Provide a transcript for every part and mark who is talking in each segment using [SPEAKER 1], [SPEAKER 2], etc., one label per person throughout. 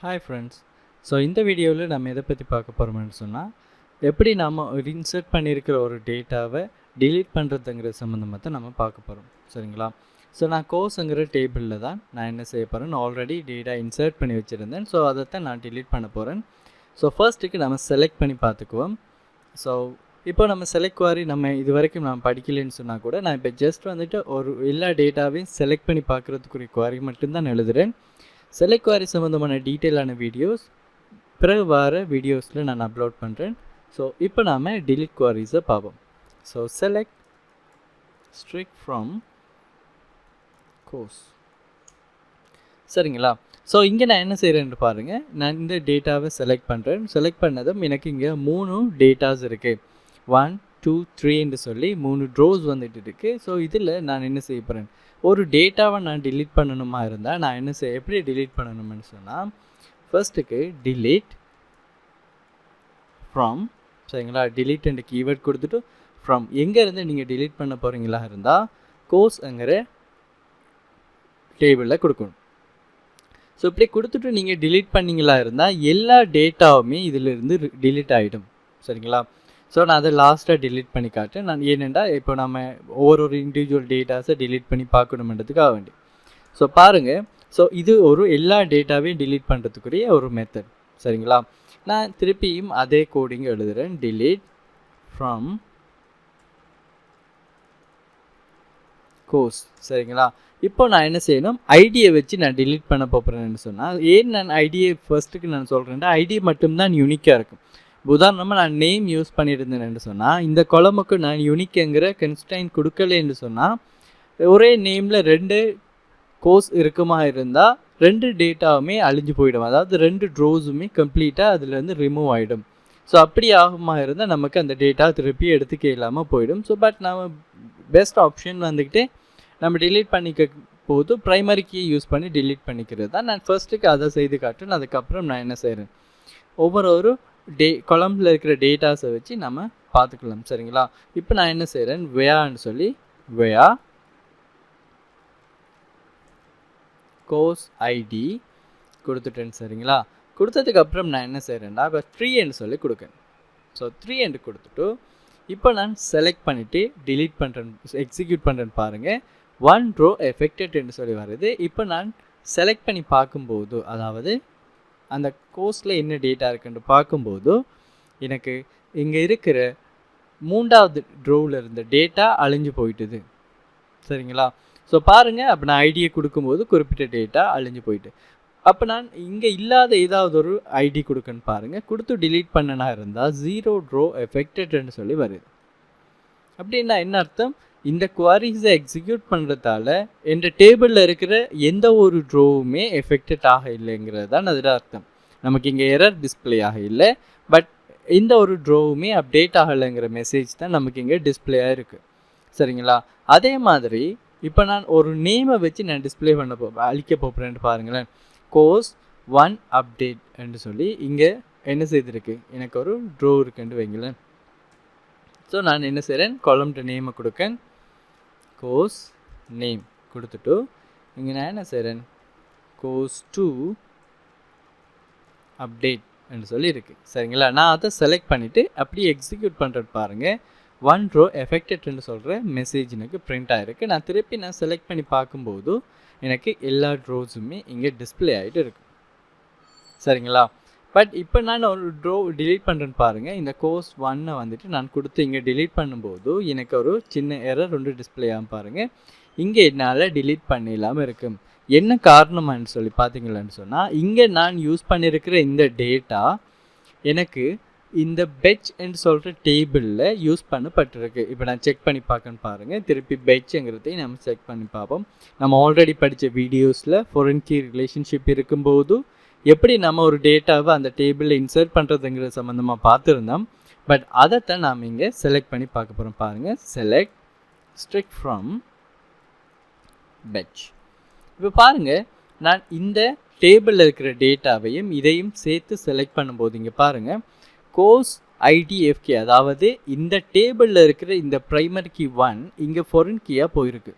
[SPEAKER 1] Hi friends. So இந்த வீடியோவில் நம்ம எதை பற்றி பார்க்க போகிறோம்னு சொன்னால் எப்படி நம்ம இன்சர்ட் பண்ணியிருக்கிற ஒரு டேட்டாவை delete பண்ணுறதுங்கிற சம்மந்தமாக தான் நம்ம பார்க்க போகிறோம். சரிங்களா? ஸோ நான் கோர்ஸுங்கிற டேபிளில் தான் நான் என்ன செய்ய போகிறேன், ஆல்ரெடி டேட்டா இன்சர்ட் பண்ணி வச்சுருந்தேன். ஸோ அதை தான் நான் delete பண்ண போகிறேன். ஸோ ஃபர்ஸ்ட்டுக்கு நம்ம செலக்ட் பண்ணி பார்த்துக்குவோம். ஸோ இப்போ நம்ம செலக்ட் குவாரி நம்ம இது வரைக்கும் நான் படிக்கலைன்னு சொன்னால் கூட நான் இப்போ ஜஸ்ட் வந்துட்டு ஒரு எல்லா டேட்டாவையும் செலக்ட் பண்ணி பார்க்குறதுக்குரிய குவாரி மட்டும்தான் எழுதுகிறேன். செலக்ட் குவாரி சம்மந்தமான டீட்டெயிலான வீடியோஸ் பிறகு வர வீடியோஸில் நான் அப்லோட் பண்ணுறேன். ஸோ இப்போ நாம் delete குவாரிஸை பார்ப்போம். So select strict from course. சரிங்களா? ஸோ இங்கே நான் என்ன செய்கிறேன்னு பாருங்கள். நான் இந்த டேட்டாவை செலக்ட் பண்ணுறேன். செலக்ட் பண்ணதும் எனக்கு இங்கே 3 டேட்டாஸ் இருக்குது. 1 2 3 சொல்லி 3 ட்ரோஸ் வந்துட்டு இருக்குது. ஸோ இதில் நான் என்ன செய்ய போகிறேன், ஒரு டேட்டாவை நான் delete பண்ணணுமா இருந்தால் நான் என்ன எப்படி delete பண்ணணும்னு சொன்னால் ஃபர்ஸ்ட்டுக்கு delete ஃப்ரம். சரிங்களா? delete என்ற கீவேர்ட் கொடுத்துட்டு ஃப்ரம் எங்கேருந்து நீங்கள் delete பண்ண போகிறீங்களா இருந்தால் கோர்ஸ்ங்கிற டேபிளில் கொடுக்கணும். ஸோ இப்படி கொடுத்துட்டு நீங்கள் delete பண்ணிங்களா இருந்தால் எல்லா டேட்டாவுமே இதிலிருந்து delete ஆகிடும். சரிங்களா? ஸோ நான் அதை லாஸ்ட்டாக delete பண்ணி காட்டேன். நான் ஏனெண்டா இப்போ நம்ம ஒவ்வொரு இண்டிவிஜுவல் டேட்டாஸை delete பண்ணி பார்க்கணுன்றதுக்காக வேண்டி. ஸோ பாருங்கள். ஸோ இது ஒரு எல்லா டேட்டாவையும் delete பண்ணுறதுக்குரிய ஒரு மெத்தட். சரிங்களா? நான் திருப்பியும் அதே கோடிங் எழுதுகிறேன். delete from course. சரிங்களா? இப்போ நான் என்ன செய்யணும், ஐடியை வச்சு நான் delete பண்ண போகிறேன்னு சொன்னால் ஏன் நான் ஐடியை ஃபர்ஸ்ட்டுக்கு நான் சொல்கிறேன்டா ஐடி மட்டும்தான் யூனிக்காக இருக்கும். உதாரணமாக நான் நேம் யூஸ் பண்ணியிருந்தேன்னு சொன்னால் இந்த கொலமுக்கு நான் யூனிக்குங்கிற கன்ஸ்ட்ரைன் கொடுக்கலன்னு சொன்னால் ஒரே நேமில் 2 கோர்ஸ் இருக்குமா இருந்தால் 2 டேட்டாவுமே அழிஞ்சு போயிடும். அதாவது 2 ட்ரோஸுமே கம்ப்ளீட்டாக அதுலேருந்து ரிமூவ் ஆகிடும். ஸோ அப்படி ஆகுமா இருந்தால் நமக்கு அந்த டேட்டா திருப்பி எடுத்துக்க இல்லாமல் போயிடும். ஸோ பட் நம்ம பெஸ்ட் ஆப்ஷன் வந்துக்கிட்டு நம்ம delete பண்ணிக்க போது ப்ரைமரி கீ யூஸ் பண்ணி delete பண்ணிக்கிறது தான். நான் ஃபர்ஸ்ட்டுக்கு அதை செய்து காட்டுறேன். அதுக்கப்புறம் நான் என்ன செய்கிறேன், ஒவ்வொரு கொலம்பில் இருக்கிற டேட்டாஸை வச்சு நம்ம பார்த்துக்கலாம். சரிங்களா? இப்போ நான் என்ன செய்கிறேன், வேயான்னு சொல்லி வேயா கோர்ஸ் ஐடி கொடுத்துட்டேன். சரிங்களா? கொடுத்ததுக்கப்புறம் நான் என்ன செய்கிறேன்னா இப்போ 3 சொல்லி கொடுக்கேன். ஸோ 3 கொடுத்துட்டு இப்போ நான் செலக்ட் பண்ணிவிட்டு delete பண்ணுறேன், எக்ஸிக்யூட் பண்ணுறேன்னு பாருங்கள். 1 row affected சொல்லி வருது. இப்போ நான் செலக்ட் பண்ணி பார்க்கும்போது அதாவது அந்த கோர்ஸில் என்ன டேட்டா இருக்குன்னு பார்க்கும்போது எனக்கு இங்கே இருக்கிற 3வது ட்ரோவில் இருந்த டேட்டா அழிஞ்சு போயிட்டுது. சரிங்களா? ஸோ பாருங்கள், அப்போ நான் ஐடியை கொடுக்கும்போது குறிப்பிட்ட டேட்டா அழிஞ்சு போயிட்டு, அப்போ நான் இங்கே இல்லாத ஏதாவது ஒரு ஐடி கொடுக்கன்னு பாருங்கள். கொடுத்து delete பண்ணனா இருந்தால் 0 row affected சொல்லி வருது. அப்படின்னா என்ன அர்த்தம், இந்த குவாரிஸை எக்ஸிக்யூட் பண்ணுறதால இந்த டேபிளில் இருக்கிற எந்த ஒரு ட்ரோவுமே எஃபெக்டட் ஆக இல்லைங்கிறது தான் அதில் அர்த்தம். நமக்கு இங்கே எரர் டிஸ்பிளே ஆக இல்லை, பட் இந்த ஒரு ட்ரோவுமே அப்டேட் ஆகலைங்கிற மெசேஜ் தான் நமக்கு இங்கே டிஸ்பிளேயாக இருக்குது. சரிங்களா? அதே மாதிரி இப்போ நான் ஒரு நேமை வச்சு நான் டிஸ்பிளே பண்ண அழிக்க போகிறேன்னு பாருங்களேன். கோர்ஸ் 1 அப்டேட் என்று சொல்லி இங்கே என்ன செய்திருக்கு, எனக்கு ஒரு ட்ரோ இருக்குன்னு வைங்களேன். ஸோ நான் என்ன செய்கிறேன், கொலம்ட நேமை கொடுக்கேன், கோர்ஸ் நேம் கொடுத்துட்டு இங்கே நான் என்ன செய்கிறேன், கோர்ஸ் 2 அப்டேட் என்று சொல்லி இருக்குது. சரிங்களா? நான் அதை செலக்ட் பண்ணிவிட்டு அப்படியே எக்ஸிக்யூட் பண்ணுறது பாருங்கள். 1 row affected சொல்கிற மெசேஜ் எனக்கு பிரிண்ட் ஆகிருக்கு. நான் திருப்பி நான் செலக்ட் பண்ணி பார்க்கும்போது எனக்கு எல்லா ட்ரோஸுமே இங்கே டிஸ்பிளே ஆகிட்டு இருக்கு. சரிங்களா? பட் இப்போ நான் ஒரு ட்ரோ delete பண்ணுறேன்னு பாருங்கள். இந்த கோர்ஸ் 1 வந்துட்டு நான் கொடுத்து இங்கே delete பண்ணும்போது எனக்கு ஒரு சின்ன எரர் ஒன்று டிஸ்பிளே ஆகும் பாருங்கள். இங்கே என்னால் delete பண்ணிடலாமல் இருக்கும். என்ன காரணமானு சொல்லி பார்த்தீங்களான்னு சொன்னால் இங்கே நான் யூஸ் பண்ணியிருக்கிற இந்த டேட்டா எனக்கு இந்த பெட்ச் என்று சொல்கிற டேபிளில் யூஸ் பண்ணப்பட்டிருக்கு. இப்போ நான் செக் பண்ணி பார்க்கன்னு பாருங்கள். திருப்பி பெட்ச்ங்கிறதையும் நம்ம செக் பண்ணி பார்ப்போம். நம்ம ஆல்ரெடி படித்த வீடியோஸில் ஃபாரின் கீ ரிலேஷன்ஷிப் இருக்கும்போது எப்படி நம்ம ஒரு டேட்டாவை அந்த டேபிளில் இன்சர்ட் பண்ணுறதுங்கிற சம்மந்தமாக பார்த்துருந்தோம். பட் அதைத்தான் நாம் இங்கே செலக்ட் பண்ணி பார்க்க போகிறோம். பாருங்கள், செலக்ட் strict ஃப்ரம் பெட்ச். இப்போ பாருங்கள், நான் இந்த டேபிளில் இருக்கிற டேட்டாவையும் இதையும் சேர்த்து செலக்ட் பண்ணும்போது இங்கே பாருங்கள், கோர்ஸ் ஐடிஎஃப்கே அதாவது இந்த டேபிளில் இருக்கிற இந்த ப்ரைமரி கீ 1 இங்கே ஃபாரின் கீயாக போயிருக்கு.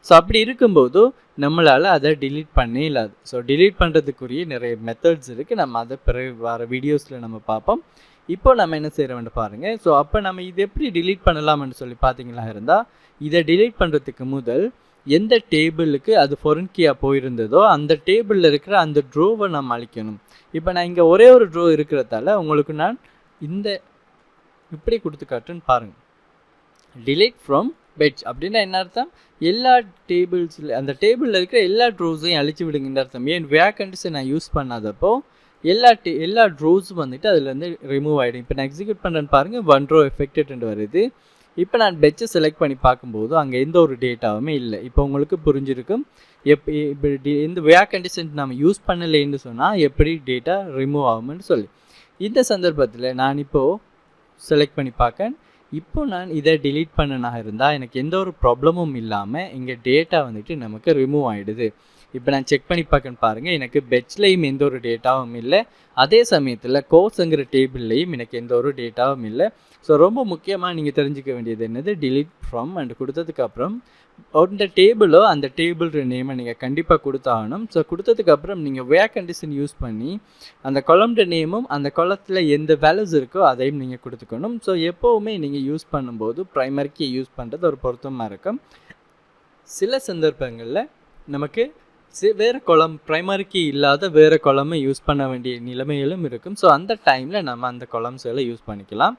[SPEAKER 1] ஸோ அப்படி இருக்கும்போது நம்மளால் அதை டிலீட் பண்ணே இல்லாது. ஸோ டிலீட் பண்ணுறதுக்குரிய நிறைய மெத்தட்ஸ் இருக்குது. நம்ம அதை பிறகு வர வீடியோஸில் நம்ம பார்ப்போம். இப்போ நம்ம என்ன செய்கிறோம்னு பாருங்கள். ஸோ அப்போ நம்ம இது எப்படி டிலீட் பண்ணலாம்னு சொல்லி பார்த்தீங்களா இருந்தால், இதை டிலீட் பண்ணுறதுக்கு முதல் எந்த டேபிளுக்கு அது ஃபாரின் கீயாக போயிருந்ததோ அந்த டேபிளில் இருக்கிற அந்த ட்ரோவை நம்ம அழிக்கணும். இப்போ நான் இங்கே ஒரே ஒரு ட்ரோ இருக்கிறதால உங்களுக்கு நான் இந்த இப்படி கொடுத்து காட்டுன்னு பாருங்கள். டிலீட் ஃப்ரம் பெட்ச் அப்படின்னா என்ன அர்த்தம்? எல்லா டேபிள்ஸில் அந்த டேபிளில் இருக்கிற எல்லா ட்ரோஸையும் அழிச்சு விடுங்கன்னு அர்த்தம். ஏன் வேக்கண்ட்ஸை நான் யூஸ் பண்ணாதப்போ எல்லா ட்ரோஸும் வந்துட்டு அதுலேருந்து ரிமூவ் ஆகிடும். இப்போ நான் எக்ஸிக்யூட் பண்ணுறேன்னு பாருங்கள், 1 row எஃபெக்டட்னு வருது. இப்போ நான் பெட்சை செலக்ட் பண்ணி பார்க்கும்போது அங்கே எந்த ஒரு டேட்டாவுமே இல்லை. இப்போ உங்களுக்கு புரிஞ்சிருக்கும் இப்படி இந்த வேக்கண்ட்ஸை நம்ம யூஸ் பண்ணலைன்னு சொன்னால் எப்படி டேட்டா ரிமூவ் ஆகும்னு சொல்லி. இந்த சந்தர்ப்பத்தில் நான் இப்போது செலக்ட் பண்ணி பார்க்கேன். இப்போ நான் இதை டிலீட் பண்ணனா இருந்தால் எனக்கு எந்த ஒரு ப்ராப்ளமும் இல்லாமல் இங்கே டேட்டா வந்துட்டு நமக்கு ரிமூவ் ஆகிடுது. இப்போ நான் செக் பண்ணி பார்க்கன்னு பாருங்கள், எனக்கு பெட்ச்லேயும் எந்த ஒரு டேட்டாவும் இல்லை. அதே சமயத்தில் கோர்ஸுங்கிற டேபிள்லேயும் எனக்கு எந்த ஒரு டேட்டாவும் இல்லை. ஸோ ரொம்ப முக்கியமாக நீங்கள் தெரிஞ்சுக்க வேண்டியது என்னது, டிலீட் ஃப்ரம் அண்ட் கொடுத்ததுக்கப்புறம் அந்த டேபிளோ அந்த டேபிள் நேமை நீங்கள் கண்டிப்பாக கொடுத்தாகணும். ஸோ கொடுத்ததுக்கப்புறம் நீங்கள் வேக்கண்ட்ஸை யூஸ் பண்ணி அந்த கொலம்ட நேமும் அந்த கொலத்தில் எந்த வேல்யூஸ் இருக்கோ அதையும் நீங்கள் கொடுத்துக்கணும். ஸோ எப்போவுமே நீங்கள் யூஸ் பண்ணும்போது ப்ரைமரி கீ யூஸ் பண்ணுறது ஒரு பொருத்தமாக இருக்கும். சில சந்தர்ப்பங்களில் நமக்கு வேறு கொலம் ப்ரைமரி கீ இல்லாத வேறு கொலமை யூஸ் பண்ண வேண்டிய நிலைமைகளும் இருக்கும். ஸோ அந்த டைமில் நம்ம அந்த கொலம்ஸ்களை யூஸ் பண்ணிக்கலாம்.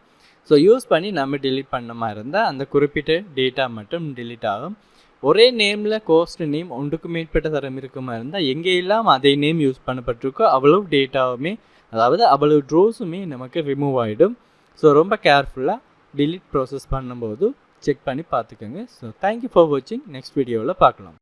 [SPEAKER 1] ஸோ யூஸ் பண்ணி நம்ம டிலீட் பண்ண மாதிரி இருந்தால் அந்த குறிப்பிட்ட டேட்டா மட்டும் டிலீட் ஆகும். ஒரே நேமில் கோஸ்ட் நேம் ஒன்றுக்கு மேற்பட்ட தரம் இருக்குமா இருந்தால் எங்கேயெல்லாம் அதே நேம் யூஸ் பண்ணப்பட்டிருக்கோ அவ்வளவு டேட்டாவுமே, அதாவது அவ்வளவு ட்ரோஸுமே நமக்கு ரிமூவ் ஆகிடும். ஸோ ரொம்ப கேர்ஃபுல்லாக டிலீட் ப்ராசஸ் பண்ணும்போது செக் பண்ணி பார்த்துக்கோங்க. ஸோ தேங்க்யூ ஃபார் வாட்சிங். நெக்ஸ்ட் வீடியோவில் பார்க்கலாம்.